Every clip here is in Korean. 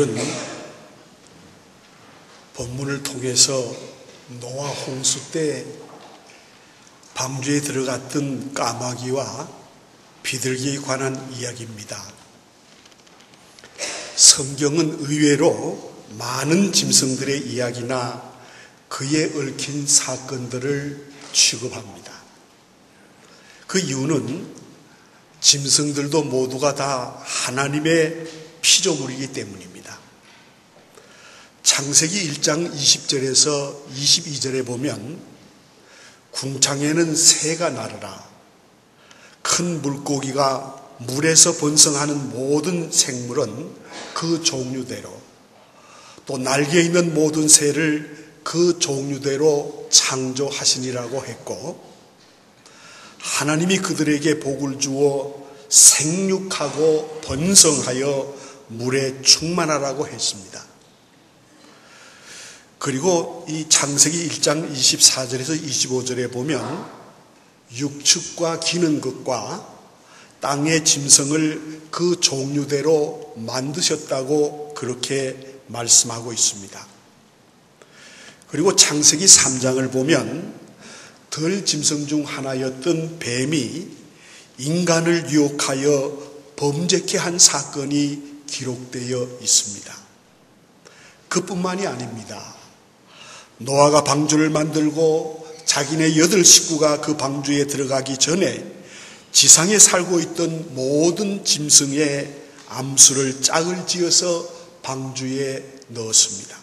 오늘은 본문을 통해서 노아 홍수 때 방주에 들어갔던 까마귀와 비둘기에 관한 이야기입니다. 성경은 의외로 많은 짐승들의 이야기나 그에 얽힌 사건들을 취급합니다. 그 이유는 짐승들도 모두가 다 하나님의 피조물이기 때문입니다. 창세기 1장 20절에서 22절에 보면 궁창에는 새가 날으라. 큰 물고기가 물에서 번성하는 모든 생물은 그 종류대로, 또 날개 있는 모든 새를 그 종류대로 창조하시니라고 했고, 하나님이 그들에게 복을 주어 생육하고 번성하여 물에 충만하라고 했습니다. 그리고 이 창세기 1장 24절에서 25절에 보면 육축과 기는 것과 땅의 짐승을 그 종류대로 만드셨다고 그렇게 말씀하고 있습니다. 그리고 창세기 3장을 보면 들 짐승 중 하나였던 뱀이 인간을 유혹하여 범죄케 한 사건이 기록되어 있습니다. 그뿐만이 아닙니다. 노아가 방주를 만들고 자기네 8식구가 그 방주에 들어가기 전에 지상에 살고 있던 모든 짐승의 암수를 짝을 지어서 방주에 넣었습니다.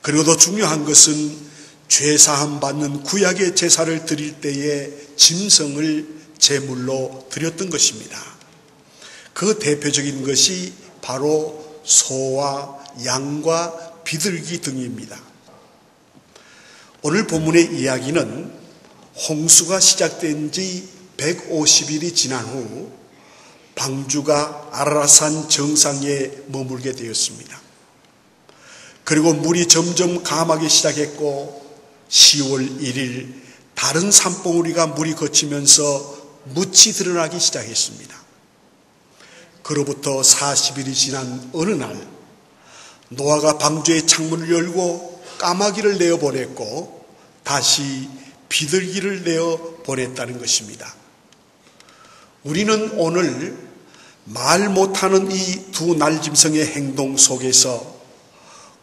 그리고 더 중요한 것은 죄사함 받는 구약의 제사를 드릴 때에 짐승을 제물로 드렸던 것입니다. 그 대표적인 것이 바로 소와 양과 비둘기 등입니다. 오늘 본문의 이야기는 홍수가 시작된 지 150일이 지난 후 방주가 아라랏산 정상에 머물게 되었습니다. 그리고 물이 점점 감하기 시작했고 10월 1일 다른 산봉우리가 물이 거치면서 묻이 드러나기 시작했습니다. 그로부터 40일이 지난 어느 날 노아가 방주의 창문을 열고 까마귀를 내어보냈고 다시 비둘기를 내어보냈다는 것입니다. 우리는 오늘 말 못하는 이 두 날짐승의 행동 속에서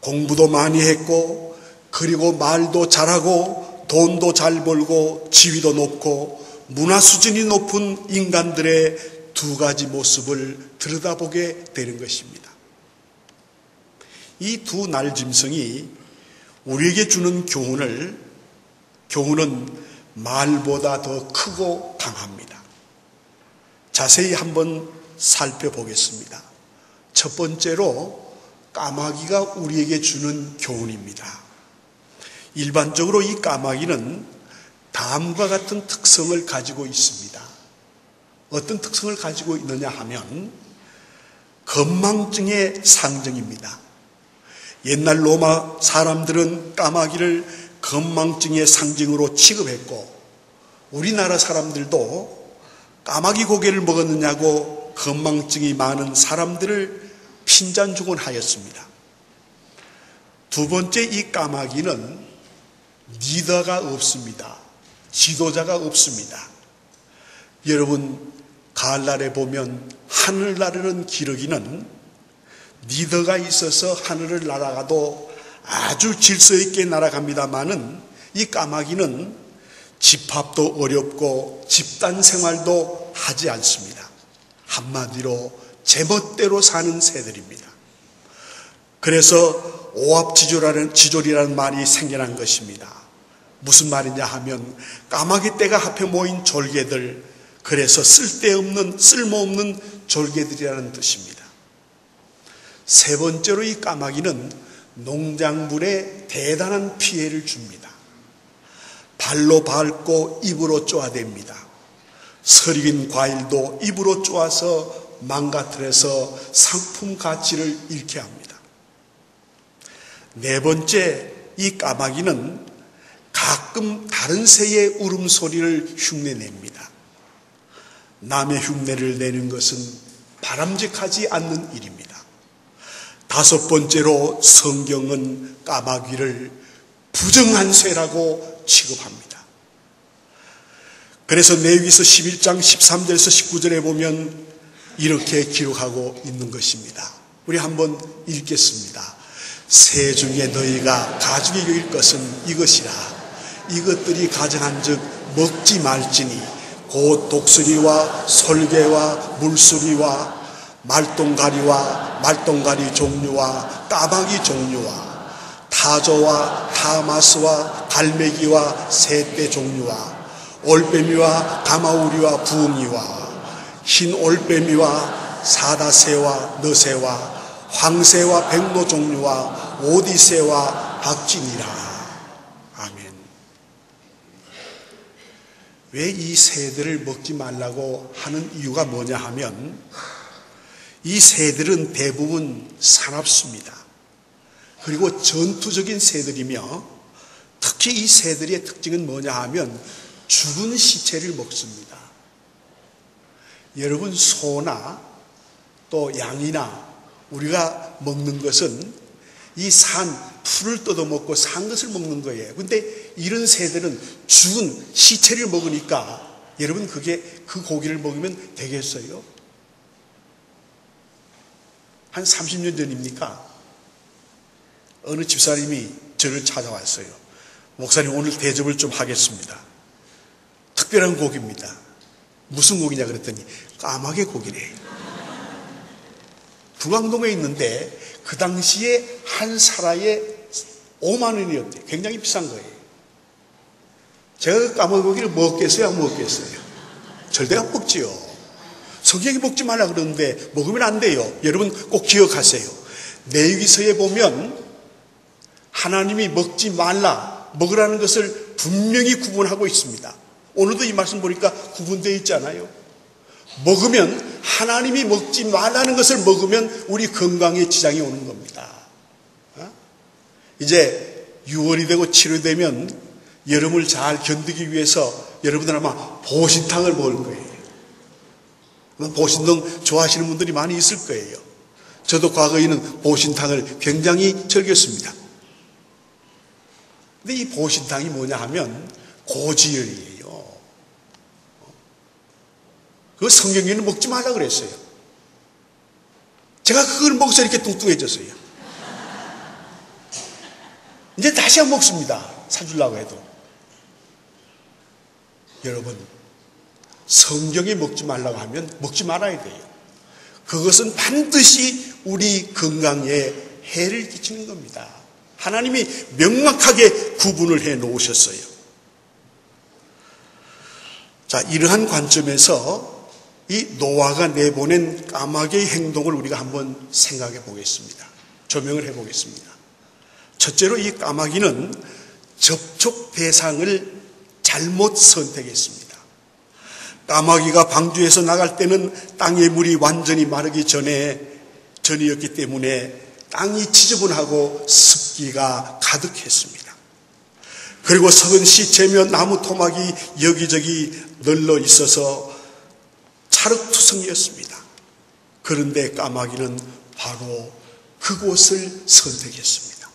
공부도 많이 했고 그리고 말도 잘하고 돈도 잘 벌고 지위도 높고 문화 수준이 높은 인간들의 두 가지 모습을 들여다보게 되는 것입니다. 이 두 날짐승이 우리에게 주는 교훈은 말보다 더 크고 강합니다. 자세히 한번 살펴보겠습니다. 첫 번째로 까마귀가 우리에게 주는 교훈입니다. 일반적으로 이 까마귀는 다음과 같은 특성을 가지고 있습니다. 어떤 특성을 가지고 있느냐 하면 건망증의 상징입니다. 옛날 로마 사람들은 까마귀를 건망증의 상징으로 취급했고 우리나라 사람들도 까마귀 고개를 먹었느냐고 건망증이 많은 사람들을 핀잔주곤하였습니다. 두 번째, 이 까마귀는 리더가 없습니다. 지도자가 없습니다. 여러분, 가을날에 보면 하늘 나르는 기러기는 리더가 있어서 하늘을 날아가도 아주 질서 있게 날아갑니다마는 이 까마귀는 집합도 어렵고 집단 생활도 하지 않습니다. 한마디로 제멋대로 사는 새들입니다. 그래서 오합지졸이라는 말이 생겨난 것입니다. 무슨 말이냐 하면 까마귀 떼가 합해 모인 졸개들, 그래서 쓸모없는 졸개들이라는 뜻입니다. 세 번째로 이 까마귀는 농작물에 대단한 피해를 줍니다. 발로 밟고 입으로 쪼아댑니다. 설익은 과일도 입으로 쪼아서 망가뜨려서 상품 가치를 잃게 합니다. 네 번째, 이 까마귀는 가끔 다른 새의 울음소리를 흉내냅니다. 남의 흉내를 내는 것은 바람직하지 않는 일입니다. 다섯 번째로 성경은 까마귀를 부정한 쇠라고 취급합니다. 그래서 레위기서 11장 13절에서 19절에 보면 이렇게 기록하고 있는 것입니다. 우리 한번 읽겠습니다. 새 중에 너희가 가죽이 여길 것은 이것이라. 이것들이 가정한즉 먹지 말지니 곧 독수리와 솔개와 물수리와 말똥가리와 말똥가리 종류와 까마귀 종류와 타조와 타마스와 갈매기와 새떼 종류와 올빼미와 가마우리와 부엉이와 흰 올빼미와 사다새와 너새와 황새와 백로 종류와 오디새와 박진이라. 아멘. 왜 이 새들을 먹지 말라고 하는 이유가 뭐냐 하면 이 새들은 대부분 사납습니다. 그리고 전투적인 새들이며 특히 이 새들의 특징은 뭐냐 하면 죽은 시체를 먹습니다. 여러분, 소나 또 양이나 우리가 먹는 것은 이 풀을 뜯어먹고 산 것을 먹는 거예요. 근데 이런 새들은 죽은 시체를 먹으니까 여러분, 그 고기를 먹으면 되겠어요? 한 30년 전입니까? 어느 집사님이 저를 찾아왔어요. 목사님, 오늘 대접을 좀 하겠습니다. 특별한 고기입니다. 무슨 고기냐 그랬더니 까마귀 고기래요. 두강동에 있는데 그 당시에 한 사라에 5만 원이었대요. 굉장히 비싼 거예요. 제가 그 까마귀 고기를 먹겠어요? 안 먹겠어요? 절대 안 먹지요. 성경이 먹지 말라 그러는데 먹으면 안 돼요. 여러분 꼭 기억하세요. 레위기서에 보면 하나님이 먹지 말라, 먹으라는 것을 분명히 구분하고 있습니다. 오늘도 이 말씀 보니까 구분되어 있잖아요. 먹으면, 하나님이 먹지 말라는 것을 먹으면 우리 건강에 지장이 오는 겁니다. 이제 6월이 되고 7월이 되면 여름을 잘 견디기 위해서 여러분들 아마 보신탕을 먹을 거예요. 보신탕 좋아하시는 분들이 많이 있을 거예요. 저도 과거에는 보신탕을 굉장히 즐겼습니다. 근데 이 보신탕이 뭐냐 하면 고지혈이에요. 그 성경에는 먹지 말라 그랬어요. 제가 그걸 먹어서 이렇게 뚱뚱해졌어요. 이제 다시 안 먹습니다. 사주려고 해도. 여러분, 성경에 먹지 말라고 하면 먹지 말아야 돼요. 그것은 반드시 우리 건강에 해를 끼치는 겁니다. 하나님이 명확하게 구분을 해 놓으셨어요. 자, 이러한 관점에서 이 노아가 내보낸 까마귀의 행동을 우리가 한번 생각해 보겠습니다. 조명을 해 보겠습니다. 첫째로 이 까마귀는 접촉 대상을 잘못 선택했습니다. 까마귀가 방주에서 나갈 때는 땅의 물이 완전히 마르기 전이었기 때문에 땅이 지저분하고 습기가 가득했습니다. 그리고 썩은 시체며 나무 토막이 여기저기 널려 있어서 찰흙투성이었습니다. 그런데 까마귀는 바로 그곳을 선택했습니다.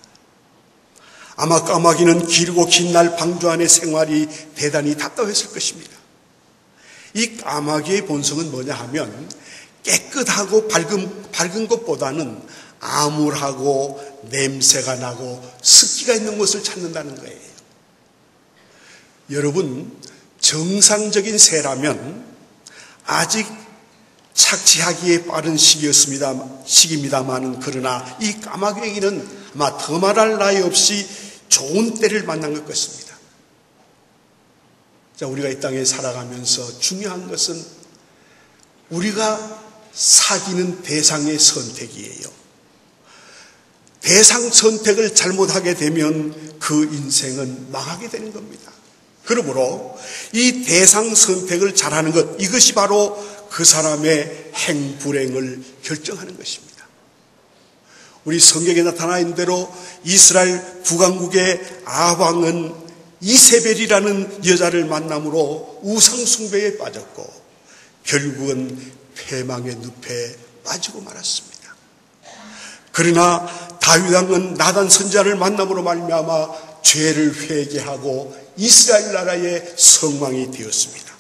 아마 까마귀는 길고 긴 날 방주 안의 생활이 대단히 답답했을 것입니다. 이 까마귀의 본성은 뭐냐 하면 깨끗하고 밝은 것보다는 암울하고 냄새가 나고 습기가 있는 곳을 찾는다는 거예요. 여러분, 정상적인 새라면 아직 착취하기에 빠른 시기입니다만 그러나 이 까마귀에게는 아마 더 말할 나위 없이 좋은 때를 만난 것 같습니다. 자, 우리가 이 땅에 살아가면서 중요한 것은 우리가 사귀는 대상의 선택이에요. 대상 선택을 잘못하게 되면 그 인생은 망하게 되는 겁니다. 그러므로 이 대상 선택을 잘하는 것, 이것이 바로 그 사람의 행불행을 결정하는 것입니다. 우리 성경에 나타나 있는 대로 이스라엘 북왕국의 아방은 이세벨이라는 여자를 만남으로 우상 숭배에 빠졌고 결국은 패망의 늪에 빠지고 말았습니다. 그러나 다윗 왕은 나단 선지자를 만남으로 말미암아 죄를 회개하고 이스라엘 나라의 성왕이 되었습니다.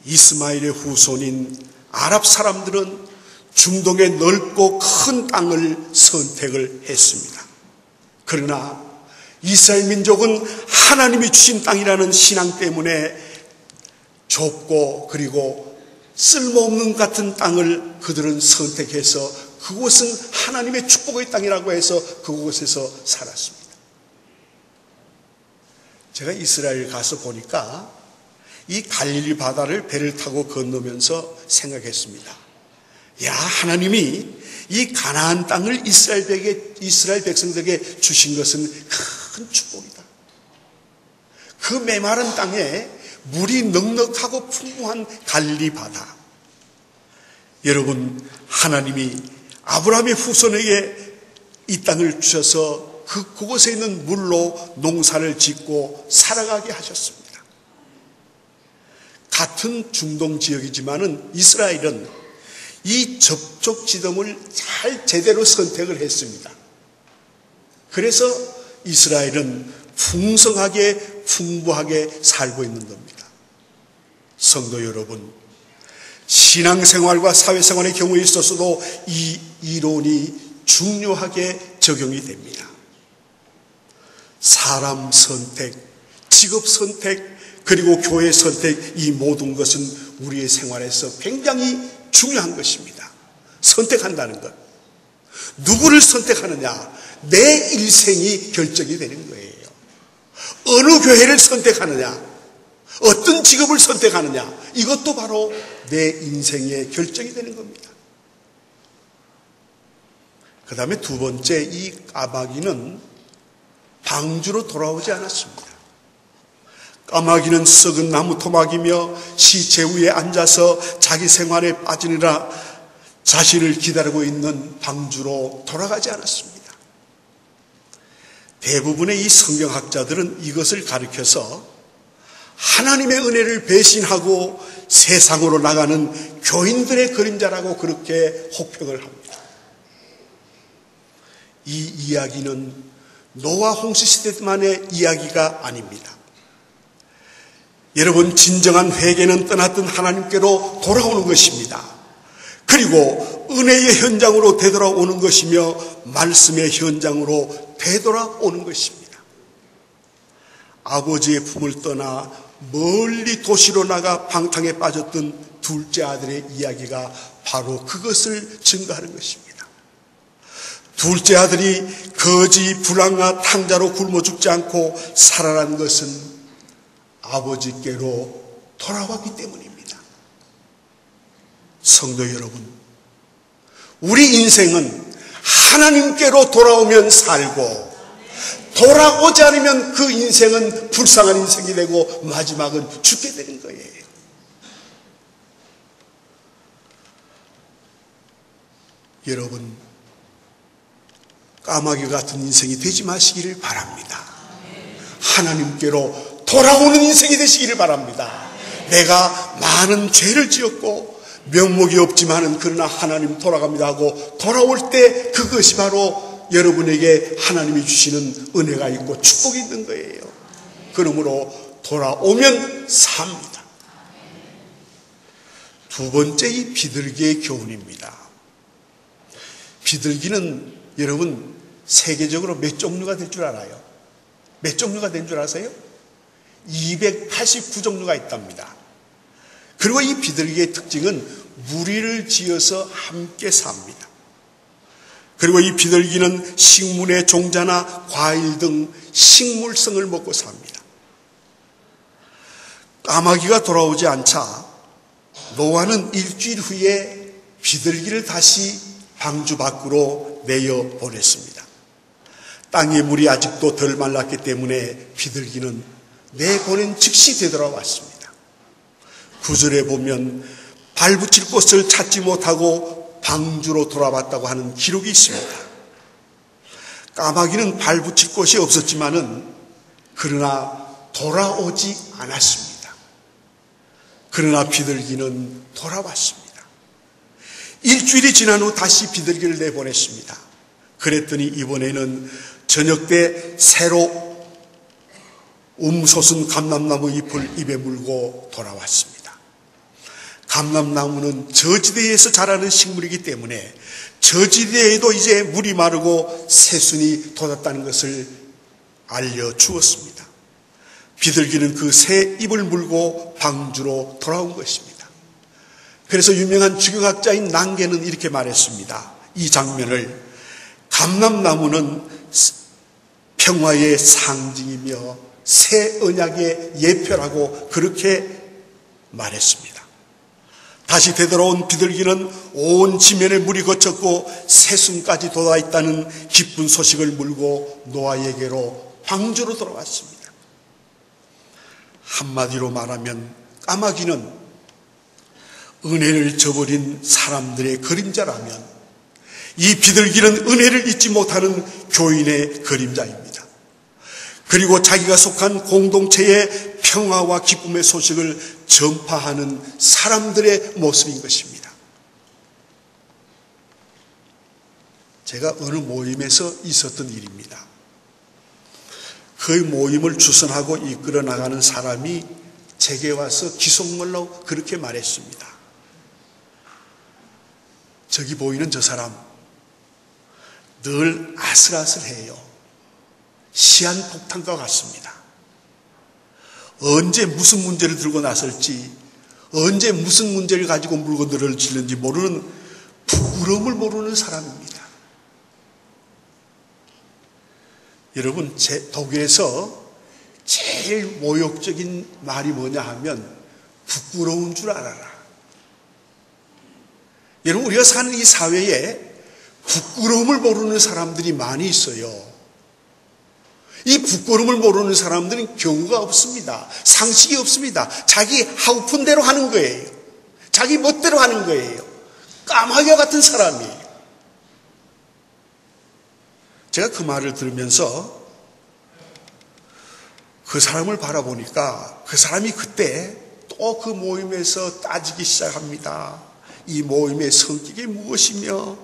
이스마엘의 후손인 아랍 사람들은 중동의 넓고 큰 땅을 선택을 했습니다. 그러나 이스라엘 민족은 하나님이 주신 땅이라는 신앙 때문에 좁고 그리고 쓸모없는 같은 땅을 그들은 선택해서 그곳은 하나님의 축복의 땅이라고 해서 그곳에서 살았습니다. 제가 이스라엘 가서 보니까 이 갈릴리 바다를 배를 타고 건너면서 생각했습니다. 야, 하나님이 이 가나안 땅을 이스라엘 백성들에게 주신 것은 큰 축복이다. 그 메마른 땅에 물이 넉넉하고 풍부한 갈릴리 바다. 여러분, 하나님이 아브라함의 후손에게 이 땅을 주셔서 그곳에 있는 물로 농사를 짓고 살아가게 하셨습니다. 같은 중동 지역이지만은 이스라엘은 이 접촉 지점을 잘 제대로 선택을 했습니다. 그래서 이스라엘은 풍성하게 풍부하게 살고 있는 겁니다. 성도 여러분, 신앙생활과 사회생활의 경우에 있어서도 이 이론이 중요하게 적용이 됩니다. 사람 선택, 직업 선택, 그리고 교회 선택, 이 모든 것은 우리의 생활에서 굉장히 중요한 것입니다. 선택한다는 것. 누구를 선택하느냐? 내 일생이 결정이 되는 거예요. 어느 교회를 선택하느냐? 어떤 직업을 선택하느냐? 이것도 바로 내 인생의 결정이 되는 겁니다. 그 다음에 두 번째, 이 까마귀는 방주로 돌아오지 않았습니다. 까마귀는 썩은 나무 토막이며 시체 위에 앉아서 자기 생활에 빠지느라 자신을 기다리고 있는 방주로 돌아가지 않았습니다. 대부분의 이 성경학자들은 이것을 가리켜서 하나님의 은혜를 배신하고 세상으로 나가는 교인들의 그림자라고 그렇게 혹평을 합니다. 이 이야기는 노아 홍수 시대만의 이야기가 아닙니다. 여러분, 진정한 회개는 떠났던 하나님께로 돌아오는 것입니다. 그리고 은혜의 현장으로 되돌아오는 것이며 말씀의 현장으로 되돌아오는 것입니다. 아버지의 품을 떠나 멀리 도시로 나가 방탕에 빠졌던 둘째 아들의 이야기가 바로 그것을 증거하는 것입니다. 둘째 아들이 거지, 불황과 탕자로 굶어 죽지 않고 살아난 것은 아버지께로 돌아왔기 때문입니다. 성도 여러분, 우리 인생은 하나님께로 돌아오면 살고 돌아오지 않으면 그 인생은 불쌍한 인생이 되고 마지막은 죽게 되는 거예요. 여러분, 까마귀 같은 인생이 되지 마시기를 바랍니다. 하나님께로 돌아오는 인생이 되시기를 바랍니다. 내가 많은 죄를 지었고 면목이 없지만은 그러나 하나님 돌아갑니다 하고 돌아올 때 그것이 바로 여러분에게 하나님이 주시는 은혜가 있고 축복이 있는 거예요. 그러므로 돌아오면 삽니다. 두 번째, 이 비둘기의 교훈입니다. 비둘기는 여러분 세계적으로 몇 종류가 될 줄 알아요? 몇 종류가 된 줄 아세요? 289종류가 있답니다. 그리고 이 비둘기의 특징은 무리를 지어서 함께 삽니다. 그리고 이 비둘기는 식물의 종자나 과일 등 식물성을 먹고 삽니다. 까마귀가 돌아오지 않자 노아는 일주일 후에 비둘기를 다시 방주 밖으로 내어 보냈습니다. 땅의 물이 아직도 덜 말랐기 때문에 비둘기는 내보낸 즉시 되돌아왔습니다. 9절에 보면 발붙일 곳을 찾지 못하고 방주로 돌아왔다고 하는 기록이 있습니다. 까마귀는 발붙일 곳이 없었지만은 그러나 돌아오지 않았습니다. 그러나 비둘기는 돌아왔습니다. 일주일이 지난 후 다시 비둘기를 내보냈습니다. 그랬더니 이번에는 저녁 때 새로 솟은 감람나무 잎을 입에 물고 돌아왔습니다. 감람나무는 저지대에서 자라는 식물이기 때문에 저지대에도 이제 물이 마르고 새순이 돋았다는 것을 알려주었습니다. 비둘기는 그 새 잎을 물고 방주로 돌아온 것입니다. 그래서 유명한 주경학자인 낭계는 이렇게 말했습니다. 이 장면을 감람나무는 평화의 상징이며 새 언약의 예표라고 그렇게 말했습니다. 다시 되돌아온 비둘기는 온 지면에 물이 거쳤고 새순까지 돋아 있다는 기쁜 소식을 물고 노아에게로 방주로 돌아왔습니다. 한마디로 말하면 까마귀는 은혜를 저버린 사람들의 그림자라면 이 비둘기는 은혜를 잊지 못하는 교인의 그림자입니다. 그리고 자기가 속한 공동체의 평화와 기쁨의 소식을 전파하는 사람들의 모습인 것입니다. 제가 어느 모임에서 있었던 일입니다. 그 모임을 주선하고 이끌어 나가는 사람이 제게 와서 기속말로 그렇게 말했습니다. 저기 보이는 저 사람 늘 아슬아슬해요. 시한폭탄과 같습니다. 언제 무슨 문제를 들고 나설지, 언제 무슨 문제를 가지고 물건들을 질는지 모르는 부끄러움을 모르는 사람입니다. 여러분, 독일에서 제일 모욕적인 말이 뭐냐 하면 부끄러운 줄 알아라. 여러분, 우리가 사는 이 사회에 부끄러움을 모르는 사람들이 많이 있어요. 이 부끄러움을 모르는 사람들은 경우가 없습니다. 상식이 없습니다. 자기 하고픈 대로 하는 거예요. 자기 멋대로 하는 거예요. 까마귀와 같은 사람이에요. 제가 그 말을 들으면서 그 사람을 바라보니까 그 사람이 그때 또 그 모임에서 따지기 시작합니다. 이 모임의 성격이 무엇이며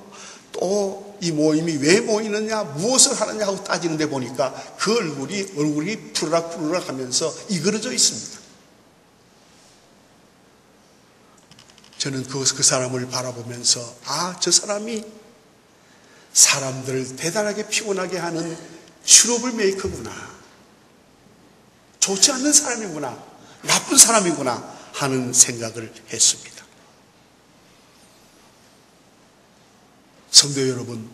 또 이 모임이 왜 모이느냐, 무엇을 하느냐 하고 따지는데 보니까 그 얼굴이 푸르락푸르락 하면서 이그러져 있습니다. 저는 그 사람을 바라보면서 저 사람이 사람들을 대단하게 피곤하게 하는 트러블 메이커구나. 좋지 않는 사람이구나. 나쁜 사람이구나 하는 생각을 했습니다. 성도 여러분,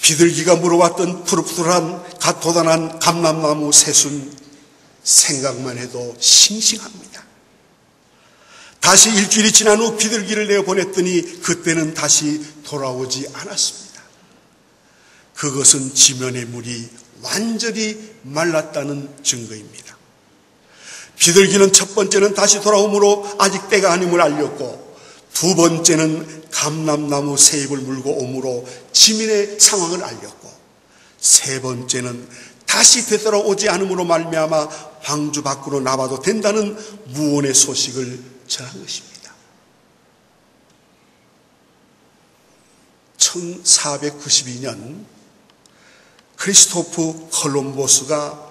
비둘기가 물어왔던 푸릇푸릇한 갓 돋아난 감람나무 새순 생각만 해도 싱싱합니다. 다시 일주일이 지난 후 비둘기를 내어보냈더니 그때는 다시 돌아오지 않았습니다. 그것은 지면의 물이 완전히 말랐다는 증거입니다. 비둘기는 첫 번째는 다시 돌아오므로 아직 때가 아님을 알렸고, 두 번째는 감람나무 새 잎을 물고 오므로 지면의 상황을 알렸고, 세 번째는 다시 되돌아오지 않음으로 말미암아 방주 밖으로 나와도 된다는 무언의 소식을 전한 것입니다. 1492년 크리스토프 콜럼버스가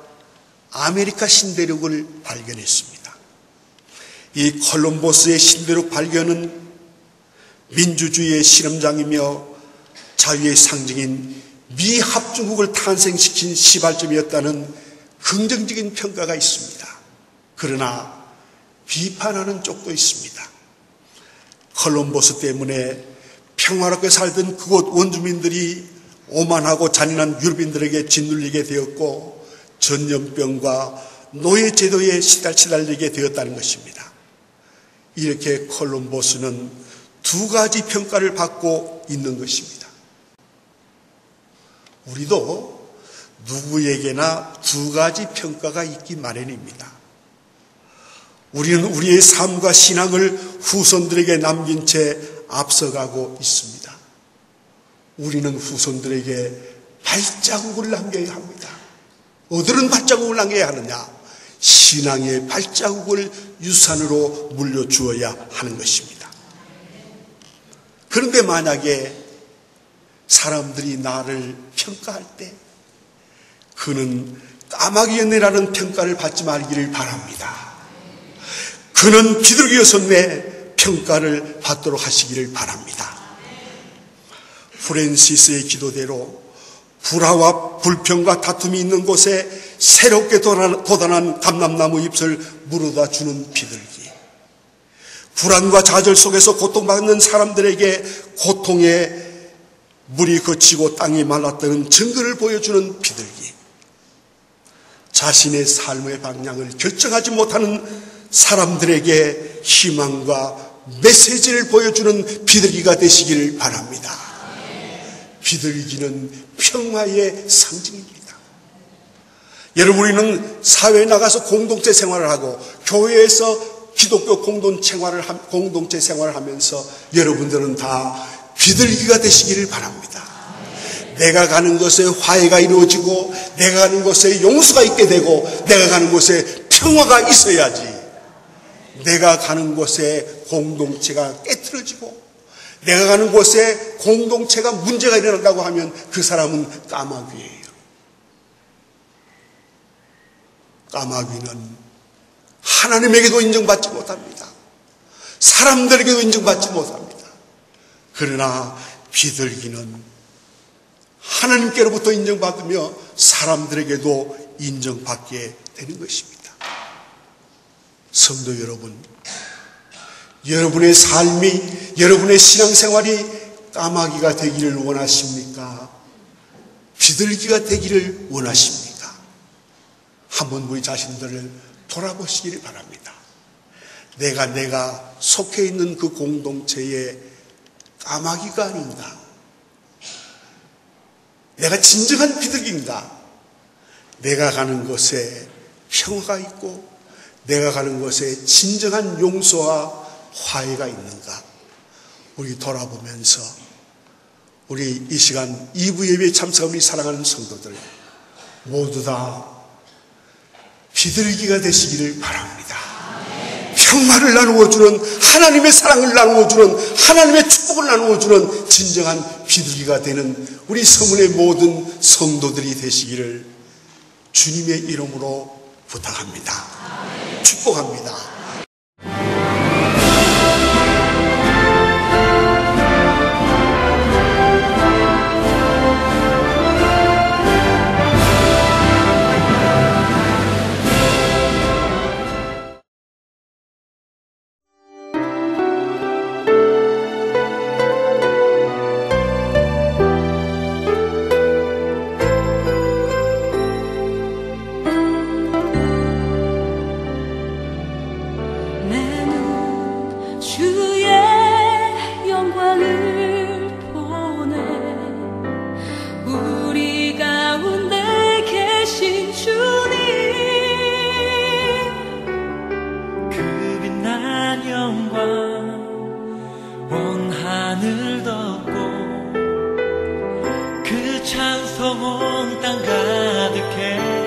아메리카 신대륙을 발견했습니다. 이 콜럼버스의 신대륙 발견은 민주주의의 실험장이며 자유의 상징인 미합중국을 탄생시킨 시발점이었다는 긍정적인 평가가 있습니다. 그러나 비판하는 쪽도 있습니다. 콜럼버스 때문에 평화롭게 살던 그곳 원주민들이 오만하고 잔인한 유럽인들에게 짓눌리게 되었고 전염병과 노예제도에 시달리게 되었다는 것입니다. 이렇게 콜럼버스는 두 가지 평가를 받고 있는 것입니다. 우리도 누구에게나 두 가지 평가가 있기 마련입니다. 우리는 우리의 삶과 신앙을 후손들에게 남긴 채 앞서가고 있습니다. 우리는 후손들에게 발자국을 남겨야 합니다. 어디는 발자국을 남겨야 하느냐? 신앙의 발자국을 유산으로 물려주어야 하는 것입니다. 그런데 만약에 사람들이 나를 평가할 때 그는 까마귀였네라는 평가를 받지 말기를 바랍니다. 그는 비둘기였었네 평가를 받도록 하시기를 바랍니다. 프랜시스의 기도대로 불화와 불평과 다툼이 있는 곳에 새롭게 돋아난 감람나무 잎을 물어다 주는 비둘기, 불안과 좌절 속에서 고통받는 사람들에게 고통의 물이 그치고 땅이 말랐다는 증거를 보여주는 비둘기, 자신의 삶의 방향을 결정하지 못하는 사람들에게 희망과 메시지를 보여주는 비둘기가 되시기를 바랍니다. 비둘기는 평화의 상징입니다. 여러분, 우리는 사회에 나가서 공동체 생활을 하고 교회에서 기독교 공동체 생활을 하면서 여러분들은 다 비둘기가 되시기를 바랍니다. 내가 가는 곳에 화해가 이루어지고 내가 가는 곳에 용서가 있게 되고 내가 가는 곳에 평화가 있어야지, 내가 가는 곳에 공동체가 깨트려지고 내가 가는 곳에 공동체가 문제가 일어난다고 하면 그 사람은 까마귀예요. 까마귀는 하나님에게도 인정받지 못합니다. 사람들에게도 인정받지 못합니다. 그러나 비둘기는 하나님께로부터 인정받으며 사람들에게도 인정받게 되는 것입니다. 성도 여러분, 여러분의 삶이, 여러분의 신앙생활이 까마귀가 되기를 원하십니까? 비둘기가 되기를 원하십니까? 한번 우리 자신들을 돌아보시기를 바랍니다. 내가 속해 있는 그 공동체의 까마귀가 아닌가? 내가 진정한 비둘기인가? 내가 가는 곳에 평화가 있고 내가 가는 곳에 진정한 용서와 화해가 있는가? 우리 돌아보면서 우리 이 시간 2부 예배에 참석한 우리 사랑하는 성도들 모두 다 비둘기가 되시기를 바랍니다. 평화를 나누어주는, 하나님의 사랑을 나누어주는, 하나님의 축복을 나누어주는 진정한 비둘기가 되는 우리 서문의 모든 성도들이 되시기를 주님의 이름으로 부탁합니다. 축복합니다. 온 땅 가득해